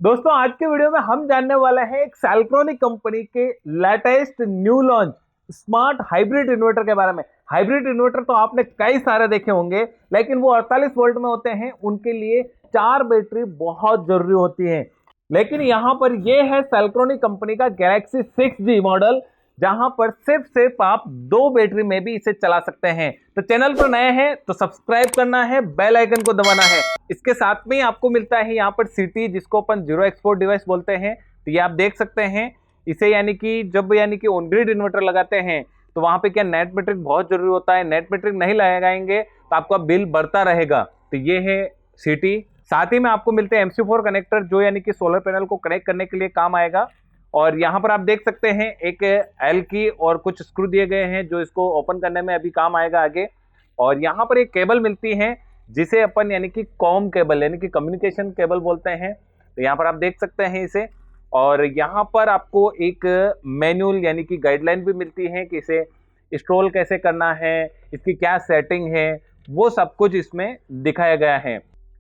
दोस्तों आज के वीडियो में हम जानने वाले हैं एक सेल्ट्रॉनिक कंपनी के latest new launch smart hybrid inverter के बारे में। हाइब्रिड इन्वर्टर तो आपने कई सारे देखे होंगे, लेकिन वो 48 वोल्ट में होते हैं। उनके लिए 4 बैटरी बहुत जरूरी होती है। लेकिन यहाँ पर ये है सेल्ट्रॉनिक कंपनी का गैलेक्सी 6G मॉडल, जहां पर सिर्फ आप 2 बैटरी में भी इसे चला सकते हैं। तो चैनल पर नए हैं तो सब्सक्राइब करना है, बेल आइकन को दबाना है। इसके साथ में आपको मिलता है यहाँ पर सिटी, जिसको अपन जीरो एक्सपोर्ट डिवाइस बोलते हैं। तो ये आप देख सकते हैं इसे, यानी कि जब ऑन ग्रिड इन्वर्टर लगाते हैं तो वहां पे क्या नेट मैट्रिक बहुत जरूरी होता है। नेट मैट्रिक नहीं लगाएंगे तो आपका बिल बढ़ता रहेगा। तो ये है सिटी। साथ ही में आपको मिलते हैं MC4 कनेक्टर, जो सोलर पैनल को कनेक्ट करने के लिए काम आएगा। और यहाँ पर आप देख सकते हैं एक एल की और कुछ स्क्रू दिए गए हैं, जो इसको ओपन करने में अभी काम आएगा आगे। और यहाँ पर एक केबल मिलती है जिसे अपन कॉम केबल कम्युनिकेशन केबल बोलते हैं। तो यहाँ पर आप देख सकते हैं इसे। और यहाँ पर आपको एक मैनुअल गाइडलाइन भी मिलती है कि इसे इंस्टॉल कैसे करना है, इसकी क्या सेटिंग है, वो सब कुछ इसमें दिखाया गया है।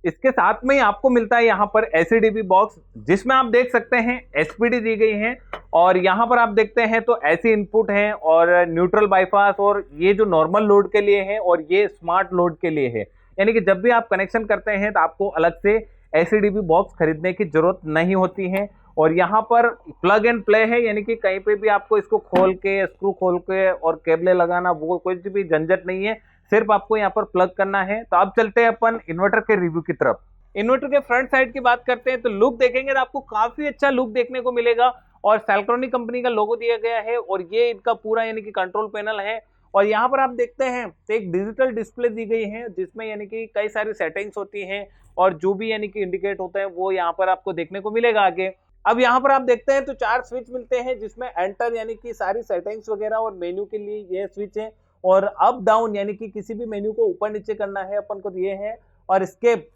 इसके साथ में आपको मिलता है यहाँ पर ACDP बॉक्स, जिसमें आप देख सकते हैं SPD दी गई है। और यहाँ पर आप देखते हैं तो ऐसी इनपुट है और न्यूट्रल बाईपास, और ये जो नॉर्मल लोड के लिए है और ये स्मार्ट लोड के लिए है। यानी कि जब भी आप कनेक्शन करते हैं तो आपको अलग से ACDP बॉक्स खरीदने की जरूरत नहीं होती है। और यहाँ पर प्लग एंड प्ले है, यानी कि कहीं पे भी आपको इसको खोल के, स्क्रू खोल के और केबले लगाना, वो कोई भी झंझट नहीं है। सिर्फ आपको यहाँ पर प्लग करना है। तो अब चलते हैं अपन इन्वर्टर के रिव्यू की तरफ। इन्वर्टर के फ्रंट साइड की बात करते हैं तो लुक देखेंगे तो आपको काफी अच्छा लुक देखने को मिलेगा। और सेल्ट्रॉनिक कंपनी का लोगो दिया गया है और ये इनका पूरा कंट्रोल पैनल है। और यहाँ पर आप देखते हैं तो एक डिजिटल डिस्प्ले दी गई है, जिसमें कई सारी सेटिंग्स होती हैं और जो भी इंडिकेट होते हैं वो यहाँ पर आपको देखने को मिलेगा आगे। अब यहाँ पर आप देखते हैं तो 4 स्विच मिलते हैं, जिसमें एंटर सारी सेटिंग्स वगैरह और मेन्यू के लिए ये स्विच है। और अप डाउन किसी भी मेन्यू को ऊपर नीचे करना है अपन को, ये है। और स्केप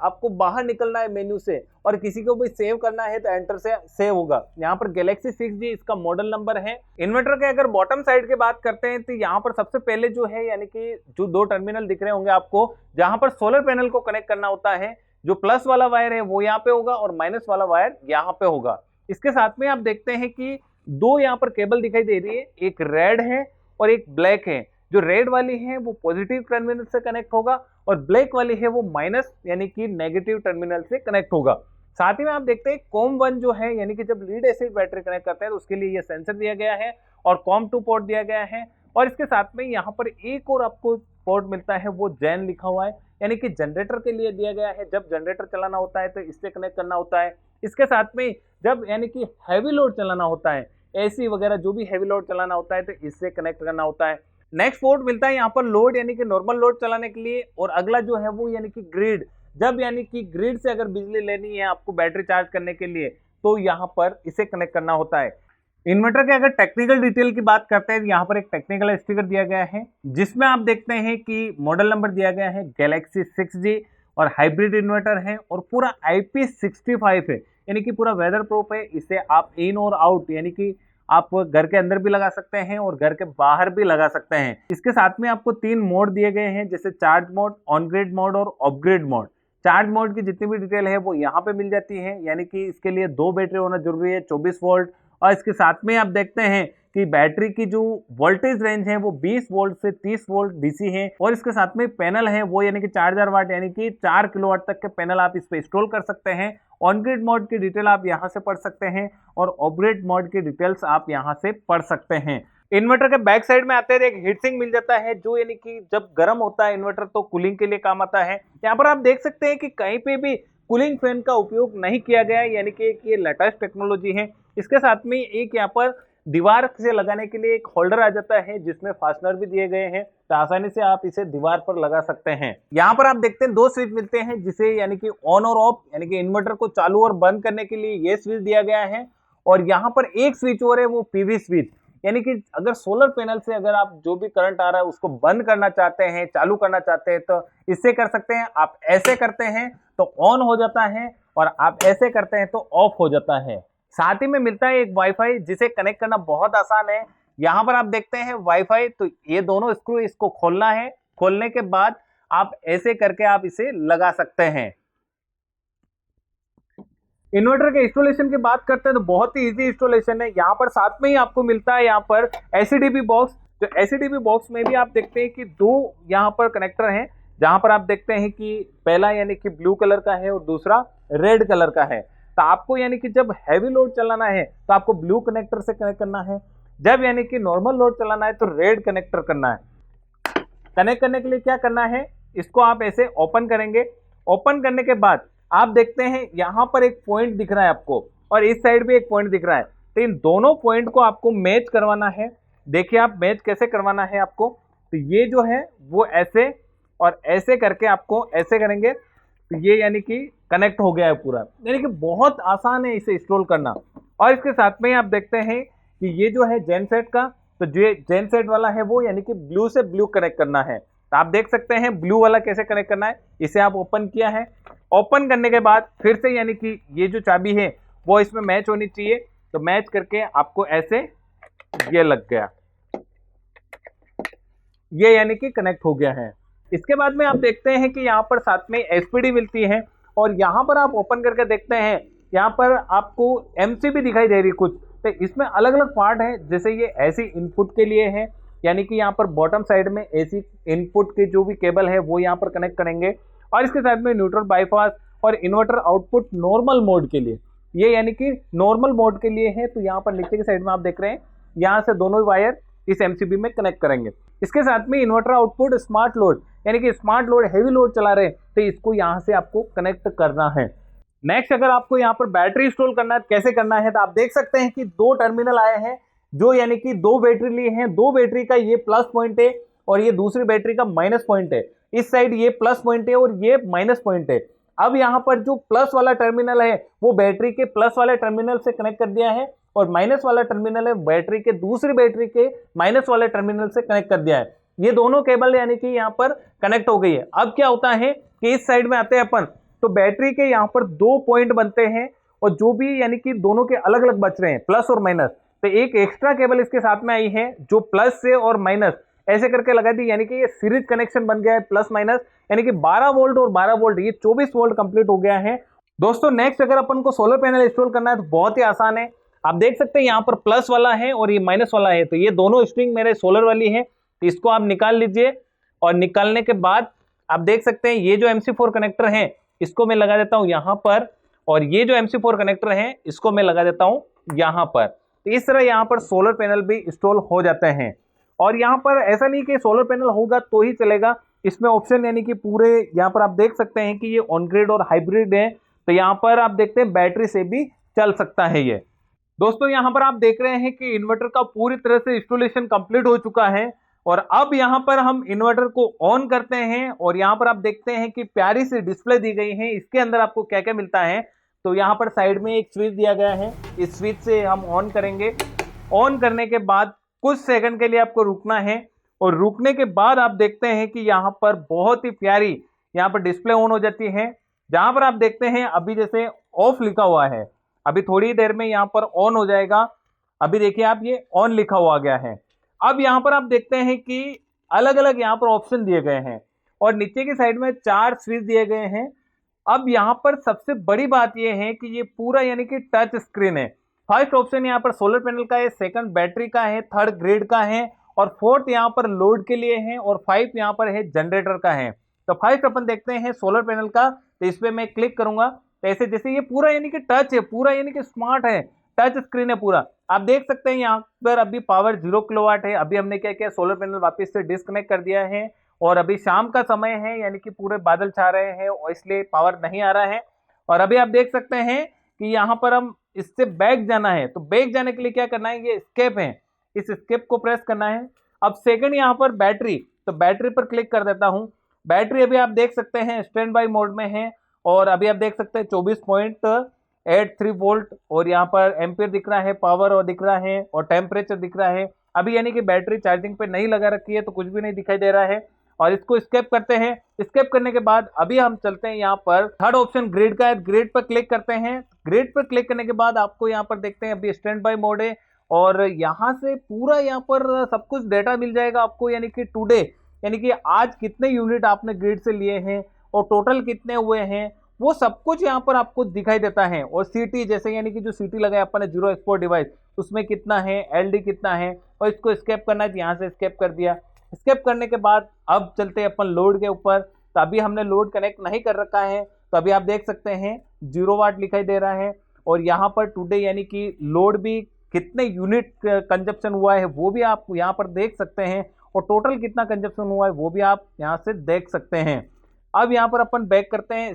आपको बाहर निकलना है मेन्यू से, और किसी को भी सेव करना है तो एंटर से सेव होगा। यहाँ पर गैलेक्सी 6G इसका मॉडल नंबर है। इन्वर्टर के अगर बॉटम साइड की बात करते हैं तो यहाँ पर सबसे पहले जो है जो 2 टर्मिनल दिख रहे होंगे आपको, जहां पर सोलर पैनल को कनेक्ट करना होता है। जो प्लस वाला वायर है वो यहाँ पे होगा और माइनस वाला वायर यहाँ पे होगा। इसके साथ में आप देखते हैं कि 2 यहाँ पर केबल दिखाई दे रही है, एक रेड है और एक ब्लैक है। जो रेड वाली है वो पॉजिटिव टर्मिनल से कनेक्ट होगा और ब्लैक वाली है वो माइनस नेगेटिव टर्मिनल से कनेक्ट होगा। साथ ही में आप देखते हैं कॉम 1 जो है, जब लीड एसिड बैटरी कनेक्ट करते हैं तो उसके लिए ये सेंसर दिया गया है और कॉम 2 पोर्ट दिया गया है। और इसके साथ में यहाँ पर एक और आपको पोर्ट मिलता है, वो जैन लिखा हुआ है, जनरेटर के लिए दिया गया है। जब जनरेटर चलाना होता है तो इससे कनेक्ट करना होता है। इसके साथ में जब हैवी लोड चलाना होता है, AC वगैरह जो भी हैवी लोड चलाना होता है तो इससे कनेक्ट करना होता है। नेक्स्ट पोर्ट मिलता है यहाँ पर लोड नॉर्मल लोड चलाने के लिए। और अगला जो है वो ग्रिड, जब ग्रिड से अगर बिजली लेनी है आपको बैटरी चार्ज करने के लिए, तो यहाँ पर इसे कनेक्ट करना होता है। इन्वर्टर के अगर टेक्निकल डिटेल की बात करते हैं तो यहाँ पर एक टेक्निकल स्टिकर दिया गया है, जिसमें आप देखते हैं कि मॉडल नंबर दिया गया है गैलेक्सी 6G और हाइब्रिड इन्वर्टर है और पूरा IP65 है, पूरा वेदर प्रूफ है। इसे आप इन और आउट आप घर के अंदर भी लगा सकते हैं और घर के बाहर भी लगा सकते हैं। इसके साथ में आपको 3 मोड दिए गए हैं, जैसे charge mode, on grid mode और off grid mode. Charge mode की जितनी भी डिटेल है वो यहाँ पे मिल जाती है, इसके लिए 2 बैटरी होना जरूरी है, 24 वोल्ट। और इसके साथ में आप देखते हैं कि बैटरी की जो वोल्टेज रेंज है वो 20 वोल्ट से 30 वोल्ट DC है। और इसके साथ में पैनल है वो 4000 वाट 4 किलोवाट तक के पैनल आप इस पे इंस्टॉल कर सकते हैं। ऑन ग्रिड मोड की डिटेल आप यहाँ से पढ़ सकते हैं और ऑफ ग्रिड मोड की डिटेल्स आप यहाँ से पढ़ सकते हैं। इन्वर्टर के बैक साइड में आते हैं एक हीट सिंक मिल जाता है, जो जब गर्म होता है इन्वर्टर तो कूलिंग के लिए काम आता है। यहाँ पर आप देख सकते हैं कि कहीं पे भी कूलिंग फैन का उपयोग नहीं किया गया है, ये लेटेस्ट टेक्नोलॉजी है। इसके साथ में एक यहाँ पर दीवार से लगाने के लिए एक होल्डर आ जाता है, जिसमें फास्टनर भी दिए गए हैं, तो आसानी से आप इसे दीवार पर लगा सकते हैं। यहाँ पर आप देखते हैं 2 स्विच मिलते हैं, जिसे ऑन और ऑफ, इन्वर्टर को चालू और बंद करने के लिए ये स्विच दिया गया है। और यहाँ पर एक स्विच और है, वो PV स्विच, अगर सोलर पैनल से अगर आप जो भी करंट आ रहा है उसको बंद करना चाहते हैं, चालू करना चाहते हैं, तो इससे कर सकते हैं। आप ऐसे करते हैं तो ऑन हो जाता है और आप ऐसे करते हैं तो ऑफ हो जाता है। साथ ही में मिलता है एक वाईफाई, जिसे कनेक्ट करना बहुत आसान है। यहाँ पर आप देखते हैं वाईफाई, तो ये दोनों स्क्रू इसको खोलना है, खोलने के बाद आप ऐसे करके आप इसे लगा सकते हैं। इन्वर्टर के इंस्टॉलेशन की बात करते हैं तो बहुत ही इजी इंस्टॉलेशन है। यहाँ पर साथ में ही आपको मिलता है यहाँ पर एससीडीपी बॉक्स। तो एससीडीपी बॉक्स में भी आप देखते हैं कि दो यहाँ पर कनेक्टर हैं, जहां पर आप देखते हैं कि पहला यानी कि ब्लू कलर का है और दूसरा रेड कलर का है। तो आपको यानी कि जब हैवी लोड चलाना है तो आपको ब्लू कनेक्टर से कनेक्ट करना है, जब यानी कि नॉर्मल लोड चलाना है तो रेड कनेक्टर करना है। कनेक्ट करने के लिए क्या करना है, इसको आप ऐसे ओपन करेंगे। ओपन करने के बाद आप देखते हैं यहां पर एक पॉइंट दिख रहा है आपको और इस साइड भी एक पॉइंट दिख रहा है। तो इन दोनों पॉइंट को आपको मैच करवाना है। देखिए आप मैच कैसे करवाना है आपको, तो ये जो है वो ऐसे और ऐसे करके आपको ऐसे करेंगे तो ये यानी कि कनेक्ट हो गया है पूरा। यानी कि बहुत आसान है इसे इंस्टॉल करना। और इसके साथ में आप देखते हैं कि ये जो है जेनसेट का, तो जो जेनसेट वाला है वो यानी कि ब्लू से ब्लू कनेक्ट करना है। तो आप देख सकते हैं ब्लू वाला कैसे कनेक्ट करना है। इसे आप ओपन किया है, ओपन करने के बाद फिर से यानी कि ये जो चाबी है वो इसमें मैच होनी चाहिए। तो मैच करके आपको ऐसे ये लग गया, ये यानी कि कनेक्ट हो गया है। इसके बाद में आप देखते हैं कि यहाँ पर साथ में एसपीडी मिलती है और यहाँ पर आप ओपन करके देखते हैं यहाँ पर आपको एमसीबी दिखाई दे रही कुछ। तो इसमें अलग अलग पार्ट है, जैसे ये एसी इनपुट के लिए है, यानी कि यहाँ पर बॉटम साइड में एसी इनपुट के जो भी केबल है वो यहाँ पर कनेक्ट करेंगे। और इसके साथ में न्यूट्रल बाईपास और इन्वर्टर आउटपुट नॉर्मल मोड के लिए, ये यानी कि नॉर्मल मोड के लिए है। तो यहाँ पर नीचे की साइड में आप देख रहे हैं यहाँ से दोनों वायर इस एमसीबी में कनेक्ट करेंगे। इसके साथ में इन्वर्टर आउटपुट स्मार्ट लोड, यानी कि स्मार्ट लोड हैवी लोड चला रहे हैं तो इसको यहाँ से आपको कनेक्ट करना है। नेक्स्ट अगर आपको यहाँ पर बैटरी इंस्टॉल करना है, कैसे करना है, तो आप देख सकते हैं कि दो टर्मिनल आए हैं जो यानी कि दो बैटरी लिए हैं। दो बैटरी का ये प्लस पॉइंट है और ये दूसरी बैटरी का माइनस पॉइंट है। इस साइड ये प्लस पॉइंट है और ये माइनस पॉइंट है। अब यहाँ पर जो प्लस वाला टर्मिनल है वो बैटरी के प्लस वाले टर्मिनल से कनेक्ट कर दिया है और माइनस वाला टर्मिनल है बैटरी के दूसरी बैटरी के माइनस वाले टर्मिनल से कनेक्ट कर दिया है। ये दोनों केबल यानी कि यहाँ पर कनेक्ट हो गई है। अब क्या होता है कि इस साइड में आते हैं अपन, तो बैटरी के यहाँ पर दो पॉइंट बनते हैं और जो भी यानी कि दोनों के अलग अलग बच रहे हैं प्लस और माइनस। तो एक एक्स्ट्रा केबल इसके साथ में आई है जो प्लस से और माइनस ऐसे करके लगा दी, यानी कि ये सीरीज कनेक्शन बन गया है प्लस माइनस, यानी कि 12 वोल्ट और 12 वोल्ट, ये 24 वोल्ट कंप्लीट हो गया है। दोस्तों नेक्स्ट अगर अपन को सोलर पैनल इंस्टॉल करना है तो बहुत ही आसान है। आप देख सकते हैं यहाँ पर प्लस वाला है और ये माइनस वाला है, तो ये दोनों स्ट्रिंग मेरे सोलर वाली है, तो इसको आप निकाल लीजिए। और निकालने के बाद आप देख सकते हैं ये जो MC4 कनेक्टर है इसको मैं लगा देता हूं यहाँ पर, और ये जो MC4 कनेक्टर है इसको मैं लगा देता हूं यहाँ पर। तो इस तरह यहाँ पर सोलर पैनल भी इंस्टॉल हो जाते हैं। और यहाँ पर ऐसा नहीं कि सोलर पैनल होगा तो ही चलेगा, इसमें ऑप्शन यानी कि पूरे यहाँ पर आप देख सकते हैं कि ये ऑन ग्रिड और हाइब्रिड है। तो यहाँ पर आप देखते हैं बैटरी से भी चल सकता है ये। दोस्तों यहाँ पर आप देख रहे हैं कि इन्वर्टर का पूरी तरह से इंस्टॉलेशन कंप्लीट हो चुका है और अब यहाँ पर हम इन्वर्टर को ऑन करते हैं और यहाँ पर आप देखते हैं कि प्यारी सी डिस्प्ले दी गई है। इसके अंदर आपको क्या क्या मिलता है, तो यहाँ पर साइड में एक स्विच दिया गया है, इस स्विच से हम ऑन करेंगे। ऑन करने के बाद कुछ सेकंड के लिए आपको रुकना है और रुकने के बाद आप देखते हैं कि यहाँ पर बहुत ही प्यारी यहाँ पर डिस्प्ले ऑन हो जाती है। जहाँ पर आप देखते हैं अभी जैसे ऑफ लिखा हुआ है, अभी थोड़ी देर में यहाँ पर ऑन हो जाएगा। अभी देखिए आप ये ऑन लिखा हुआ गया है। अब यहाँ पर आप देखते हैं कि अलग अलग यहाँ पर ऑप्शन दिए गए हैं और नीचे की साइड में 4 स्विच दिए गए हैं। अब यहाँ पर सबसे बड़ी बात यह है कि ये पूरा यानी कि टच स्क्रीन है। फर्स्ट ऑप्शन यहाँ पर सोलर पैनल का है, सेकंड बैटरी का है, थर्ड ग्रिड का है और फोर्थ यहाँ पर लोड के लिए है और 5 यहाँ पर है जनरेटर का है। तो फर्स्ट अपन देखते हैं सोलर पैनल का, तो इस पर मैं क्लिक करूंगा तो ऐसे जैसे ये पूरा यानी कि टच है, पूरा यानी कि स्मार्ट है, टच स्क्रीन है पूरा। आप देख सकते हैं यहाँ पर अभी पावर 0 किलोवाट है। अभी हमने क्या किया, सोलर पैनल वापस से डिस्कनेक्ट कर दिया है और अभी शाम का समय है यानी कि पूरे बादल छा रहे हैं और इसलिए पावर नहीं आ रहा है। और अभी आप देख सकते हैं कि यहाँ पर हम इससे बैक जाना है, तो बैक जाने के लिए क्या करना है, ये स्केप है, इस स्केप को प्रेस करना है। अब सेकंड यहाँ पर बैटरी, तो बैटरी पर क्लिक कर देता हूँ। बैटरी अभी आप देख सकते हैं स्टैंड बाई मोड में है और अभी आप देख सकते हैं 24.83 वोल्ट और यहाँ पर एम्पियर दिख रहा है, पावर और दिख रहा है और टेम्परेचर दिख रहा है। अभी यानी कि बैटरी चार्जिंग पे नहीं लगा रखी है तो कुछ भी नहीं दिखाई दे रहा है। और इसको स्केप करते हैं। स्केप करने के बाद अभी हम चलते हैं यहाँ पर थर्ड ऑप्शन ग्रिड का है, ग्रिड पर क्लिक करते हैं। ग्रिड पर क्लिक करने के बाद आपको यहाँ पर देखते हैं अभी स्टैंड बाय मोड है और यहाँ से पूरा यहाँ पर सब कुछ डेटा मिल जाएगा आपको, यानी कि टुडे यानी कि आज कितने यूनिट आपने ग्रिड से लिए हैं और टोटल कितने हुए हैं वो सब कुछ यहाँ पर आपको दिखाई देता है। और सीटी जैसे यानी कि जो सीटी लगाया अपन ने जीरो एक्सपोर्ट डिवाइस, उसमें कितना है, एलडी कितना है, और इसको स्केप करना है तो यहाँ से स्केप कर दिया। स्केप करने के बाद अब चलते हैं अपन लोड के ऊपर। तो अभी हमने लोड कनेक्ट नहीं कर रखा है, तो अभी आप देख सकते हैं 0 वाट दिखाई दे रहा है। और यहाँ पर टुडे यानी कि लोड भी कितने यूनिट कंजप्शन हुआ है वो भी आप यहाँ पर देख सकते हैं, और टोटल कितना कंजप्शन हुआ है वो भी आप यहाँ से देख सकते हैं। अब यहाँ पर अपन बैक करते हैं।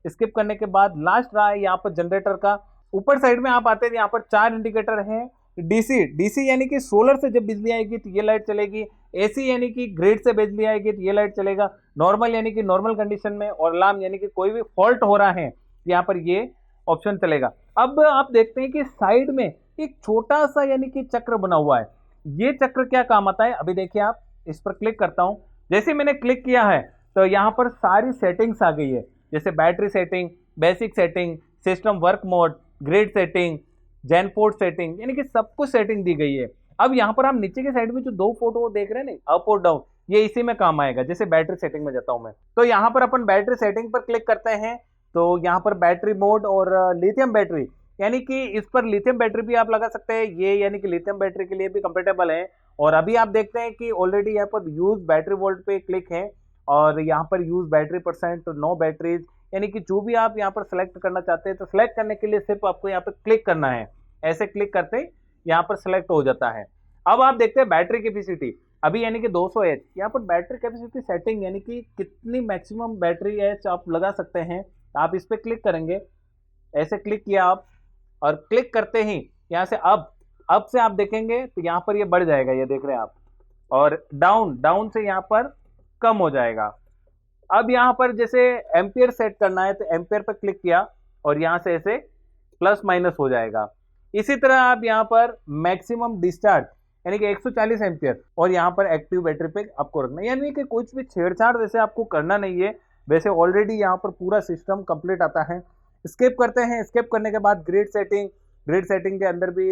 स्किप करने के बाद लास्ट रहा है यहाँ पर जनरेटर का। ऊपर साइड में आप आते हैं, यहाँ पर 4 इंडिकेटर हैं। डीसी यानी कि सोलर से जब बिजली आएगी तो ये लाइट चलेगी। एसी यानी कि ग्रिड से बिजली आएगी तो ये लाइट चलेगा। नॉर्मल यानी कि नॉर्मल कंडीशन में, और अलार्म यानी कि कोई भी फॉल्ट हो रहा है यहाँ पर ये ऑप्शन चलेगा। अब आप देखते हैं कि साइड में एक छोटा सा यानी कि चक्र बना हुआ है। ये चक्र क्या काम आता है, अभी देखिए आप इस पर क्लिक करता हूं। जैसे मैंने क्लिक किया है तो यहाँ पर सारी सेटिंग्स आ गई है, जैसे battery setting, basic setting, system work mode, grid setting, gen port setting, यानी कि सब कुछ सेटिंग दी गई है। अब यहाँ पर आप नीचे के साइड में जो 2 फोटो देख रहे हैं ना, अप और डाउन, ये इसी में काम आएगा। जैसे बैटरी सेटिंग में जाता हूं मैं, तो यहाँ पर अपन बैटरी सेटिंग पर क्लिक करते हैं तो यहाँ पर बैटरी मोड और लिथियम बैटरी, यानी कि इस पर लिथियम बैटरी भी आप लगा सकते हैं। ये यानी कि लिथियम बैटरी के लिए भी कंपेटेबल है। और अभी आप देखते हैं कि ऑलरेडी यहाँ पर यूज बैटरी वोल्ट पे क्लिक है, और यहाँ पर use battery percent, no batteries, यानी कि जो भी आप यहाँ पर सेलेक्ट करना चाहते हैं तो सेलेक्ट करने के लिए सिर्फ आपको यहाँ पर क्लिक करना है। ऐसे क्लिक करते ही यहाँ पर सेलेक्ट हो जाता है। अब आप देखते हैं बैटरी कैपेसिटी, अभी यानी कि 200 एच। यहाँ पर बैटरी कैपेसिटी सेटिंग यानी कि कितनी मैक्सिमम बैटरी एच आप लगा सकते हैं, आप इस पर क्लिक करेंगे। ऐसे क्लिक किया आप, और क्लिक करते ही यहाँ से अब से आप देखेंगे तो यहाँ पर ये बढ़ जाएगा, ये देख रहे हैं आप, और डाउन से यहाँ पर कम हो जाएगा। अब यहाँ पर जैसे एम्पियर सेट करना है तो एम्पियर पर क्लिक किया, और यहाँ से ऐसे प्लस माइनस हो जाएगा। इसी तरह आप यहाँ पर मैक्सिमम डिस्चार्ज यानी कि 140 एम्पियर, और यहाँ पर एक्टिव बैटरी पे आपको रखना है, यानी कि कुछ भी छेड़छाड़ वैसे आपको करना नहीं है। वैसे ऑलरेडी यहाँ पर पूरा सिस्टम कंप्लीट आता है। स्किप करते हैं। स्किप करने के बाद ग्रिड सेटिंग के अंदर भी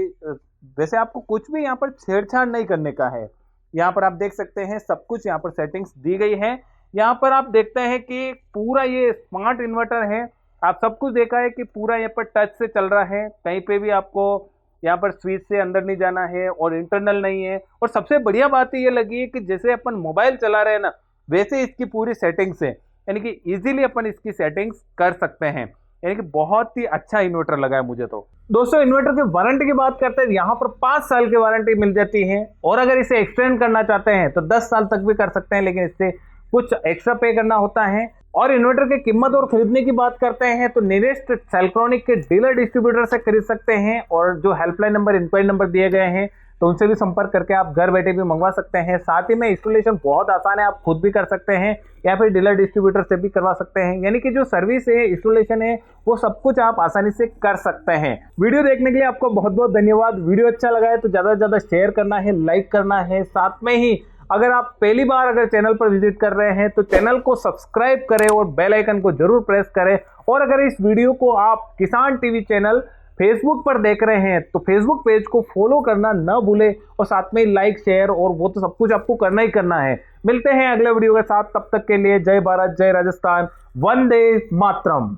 वैसे आपको कुछ भी यहाँ पर छेड़छाड़ नहीं करने का है। यहाँ पर आप देख सकते हैं सब कुछ यहाँ पर सेटिंग्स दी गई है। यहाँ पर आप देखते हैं कि पूरा ये स्मार्ट इन्वर्टर है। आप सब कुछ देखा है कि पूरा यहाँ पर टच से चल रहा है, कहीं पे भी आपको यहाँ पर स्विच से अंदर नहीं जाना है, और इंटरनल नहीं है। और सबसे बढ़िया बात ये लगी है कि जैसे अपन मोबाइल चला रहे हैं ना, वैसे इसकी पूरी सेटिंग्स है, यानी कि इजीली अपन इसकी सेटिंग्स कर सकते हैं। यानी कि बहुत ही अच्छा इन्वर्टर लगा है मुझे तो। दोस्तों इन्वर्टर की वारंटी की बात करते हैं, यहाँ पर 5 साल की वारंटी मिल जाती है, और अगर इसे एक्सटेंड करना चाहते हैं तो 10 साल तक भी कर सकते हैं, लेकिन इससे कुछ एक्स्ट्रा पे करना होता है। और इन्वर्टर की कीमत और खरीदने की बात करते हैं तो नियरेस्ट सेल्ट्रॉनिक के डीलर डिस्ट्रीब्यूटर से खरीद सकते हैं, और जो हेल्पलाइन नंबर, इंक्वायरी नंबर दिए गए हैं तो उनसे भी संपर्क करके आप घर बैठे भी मंगवा सकते हैं। साथ ही में इंस्टॉलेशन बहुत आसान है, आप खुद भी कर सकते हैं या फिर डीलर डिस्ट्रीब्यूटर से भी करवा सकते हैं। यानी कि जो सर्विस है, इंस्टॉलेशन है, वो सब कुछ आप आसानी से कर सकते हैं। वीडियो देखने के लिए आपको बहुत बहुत धन्यवाद। वीडियो अच्छा लगा है तो ज़्यादा से ज़्यादा शेयर करना है, लाइक करना है। साथ में ही अगर आप पहली बार अगर चैनल पर विजिट कर रहे हैं तो चैनल को सब्सक्राइब करें और बेल आइकन को जरूर प्रेस करें। और अगर इस वीडियो को आप किसान टीवी चैनल फेसबुक पर देख रहे हैं तो फेसबुक पेज को फॉलो करना ना भूलें, और साथ में लाइक, शेयर, और वो तो सब कुछ आपको करना ही करना है। मिलते हैं अगले वीडियो के साथ, तब तक के लिए जय भारत, जय राजस्थान, वंदे मातरम।